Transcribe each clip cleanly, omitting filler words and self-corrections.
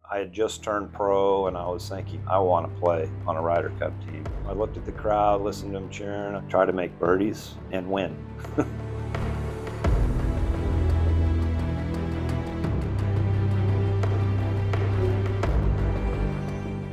I had just turned pro and I was thinking, I want to play on a Ryder Cup team. I looked at the crowd, listened to them cheering, I tried to make birdies and win.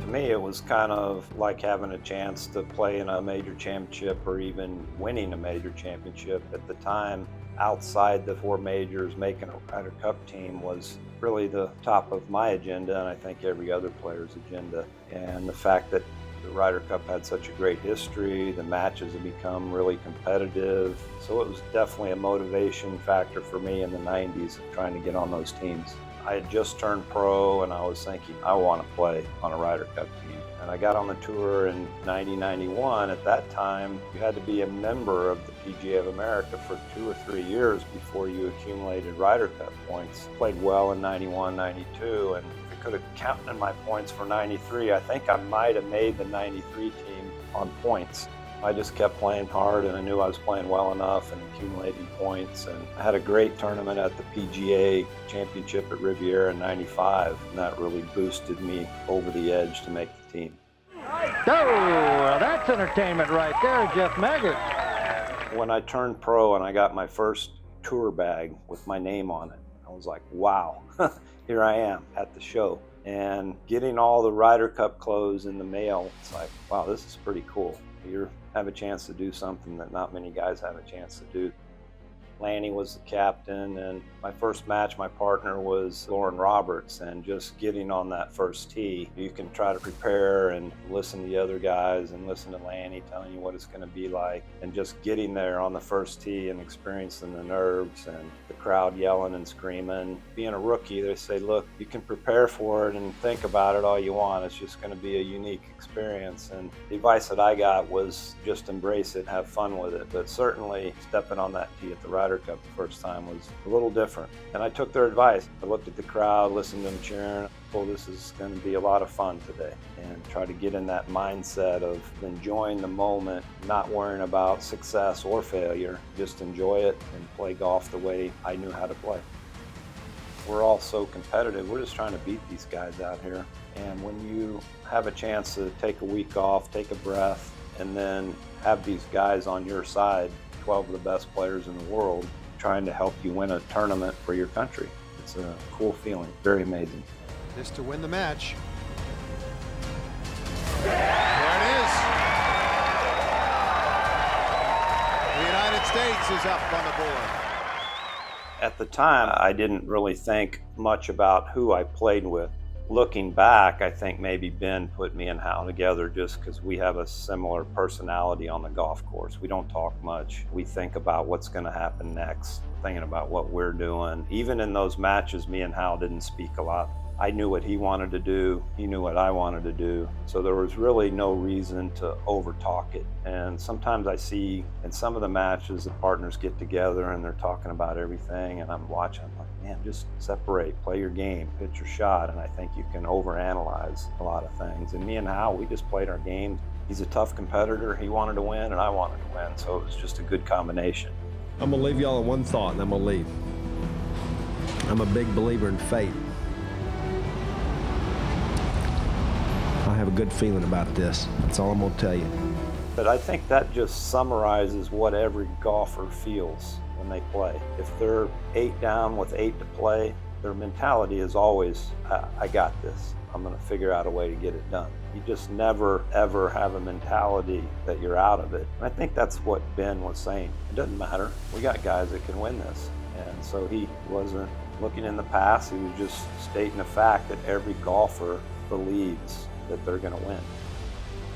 To me, it was kind of like having a chance to play in a major championship or even winning a major championship. At the time, outside the four majors, making a Ryder Cup team was really the top of my agenda, and I think every other player's agenda. And the fact that the Ryder Cup had such a great history, the matches have become really competitive. So it was definitely a motivation factor for me in the 90s of trying to get on those teams. I had just turned pro and I was thinking, I want to play on a Ryder Cup team. And I got on the tour in 90-91. At that time, you had to be a member of the PGA of America for 2 or 3 years before you accumulated Ryder Cup points. Played well in 91, 92, and if I could have counted my points for 93, I think I might have made the 93 team on points. I just kept playing hard and I knew I was playing well enough and accumulating points. And I had a great tournament at the PGA Championship at Riviera in 95, and that really boosted me over the edge to make the team. Oh, that's entertainment right there, Jeff Maggert. When I turned pro and I got my first tour bag with my name on it, I was like, wow, here I am at the show. And getting all the Ryder Cup clothes in the mail, it's like, wow, this is pretty cool. You have a chance to do something that not many guys have a chance to do. Lanny was the captain, and my first match, my partner was Lauren Roberts, and just getting on that first tee, you can try to prepare and listen to the other guys and listen to Lanny telling you what it's going to be like, and just getting there on the first tee and experiencing the nerves and the crowd yelling and screaming. Being a rookie, they say, look, you can prepare for it and think about it all you want. It's just going to be a unique experience. And the advice that I got was just embrace it, have fun with it. But certainly stepping on that tee at the Ryder Cup the first time was a little different. And I took their advice. I looked at the crowd, listened to them cheering. Well, this is going to be a lot of fun today, and try to get in that mindset of enjoying the moment, not worrying about success or failure. Just enjoy it and play golf the way I knew how to play. We're all so competitive. We're just trying to beat these guys out here. And when you have a chance to take a week off, take a breath, and then have these guys on your side, 12 of the best players in the world, trying to help you win a tournament for your country. It's a cool feeling, very amazing. This to win the match. There it is. The United States is up on the board. At the time, I didn't really think much about who I played with. Looking back, I think maybe Ben put me and Hal together just because we have a similar personality on the golf course. We don't talk much. We think about what's going to happen next, thinking about what we're doing. Even in those matches, me and Hal didn't speak a lot. I knew what he wanted to do. He knew what I wanted to do. So there was really no reason to over-talk it. And sometimes I see in some of the matches, the partners get together and they're talking about everything, and I'm watching, I'm like, man, just separate, play your game, hit your shot. And I think you can overanalyze a lot of things. And me and Hal, we just played our game. He's a tough competitor. He wanted to win and I wanted to win. So it was just a good combination. I'm gonna leave y'all on one thought and I'm gonna leave. I'm a big believer in fate. I have a good feeling about this. That's all I'm gonna tell you. But I think that just summarizes what every golfer feels when they play. If they're 8 down with 8 to play, their mentality is always, I got this. I'm gonna figure out a way to get it done. You just never, ever have a mentality that you're out of it. And I think that's what Ben was saying. It doesn't matter. We got guys that can win this. And so he wasn't looking in the past. He was just stating the fact that every golfer believes that they're going to win.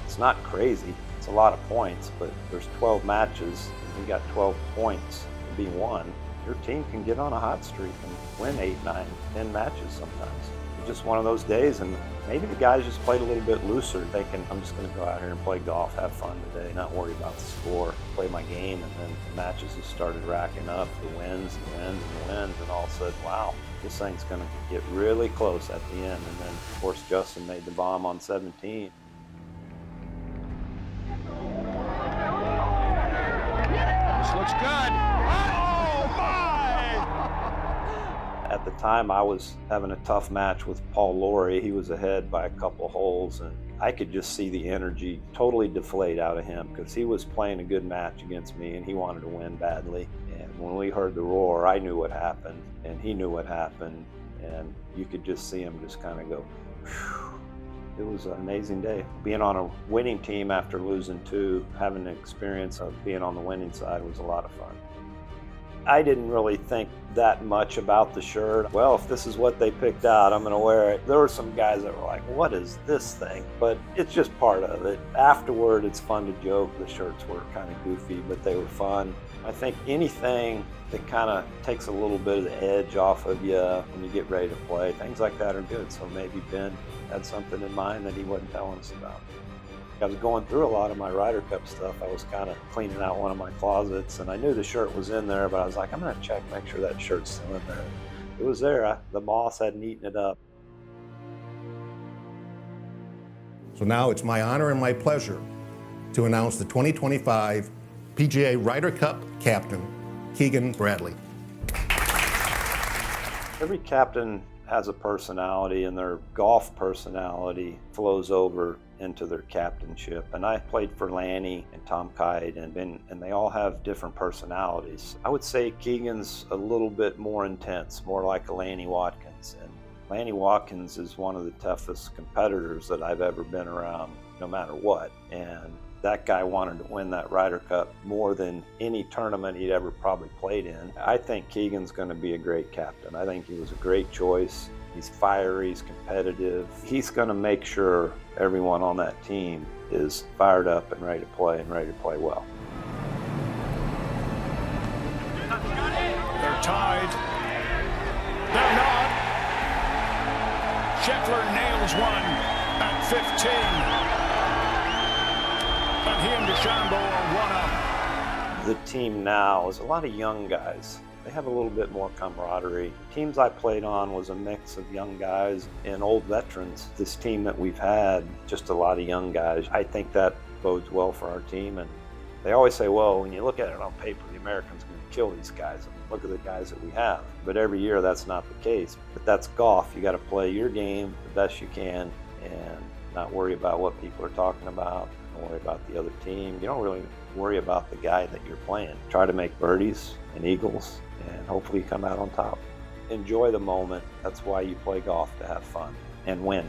It's not crazy. It's a lot of points, but there's 12 matches. And you got 12 points to be won. Your team can get on a hot streak and win 8, 9, 10 matches sometimes. It's just one of those days, and maybe the guys just played a little bit looser, thinking, I'm just going to go out here and play golf, have fun today, not worry about the score, play my game. And then the matches just started racking up, the wins and wins and wins, and all of a sudden, wow, this thing's going to get really close at the end. And then, of course, Justin made the bomb on 17. This looks good. Oh, my! At the time I was having a tough match with Paul Laurie. He was ahead by a couple holes, and I could just see the energy totally deflate out of him because he was playing a good match against me and he wanted to win badly. And when we heard the roar, I knew what happened and he knew what happened, and you could just see him just kind of go, whew. It was an amazing day. Being on a winning team after losing two, having the experience of being on the winning side was a lot of fun. I didn't really think that much about the shirt. Well, if this is what they picked out, I'm gonna wear it. There were some guys that were like, what is this thing? But it's just part of it. Afterward, it's fun to joke. The shirts were kind of goofy, but they were fun. I think anything that kind of takes a little bit of the edge off of you when you get ready to play, things like that are good. So maybe Ben had something in mind that he wasn't telling us about. I was going through a lot of my Ryder Cup stuff. I was kind of cleaning out one of my closets, and I knew the shirt was in there, but I was like, I'm going to check, make sure that shirt's still in there. It was there. The moth hadn't eaten it up. So now it's my honor and my pleasure to announce the 2025 PGA Ryder Cup Captain, Keegan Bradley. Every captain has a personality, and their golf personality flows over into their captainship. And I played for Lanny and Tom Kite and Ben, and they all have different personalities. I would say Keegan's a little bit more intense, more like a Lanny Watkins. And Lanny Watkins is one of the toughest competitors that I've ever been around, no matter what. And that guy wanted to win that Ryder Cup more than any tournament he'd ever probably played in. I think Keegan's going to be a great captain. I think he was a great choice. He's fiery, he's competitive. He's going to make sure everyone on that team is fired up and ready to play well. They're tied. They're not. Scheffler nails one at 15. And he and DeChambeau are 1 up. The team now is a lot of young guys. They have a little bit more camaraderie. Teams I played on was a mix of young guys and old veterans. This team that we've had, just a lot of young guys. I think that bodes well for our team. And they always say, well, when you look at it on paper, the Americans are going to kill these guys. I mean, look at the guys that we have. But every year, that's not the case. But that's golf. You got to play your game the best you can and not worry about what people are talking about. Don't worry about the other team. You don't really worry about the guy that you're playing. Try to make birdies and eagles and hopefully come out on top. Enjoy the moment. That's why you play golf, to have fun and win.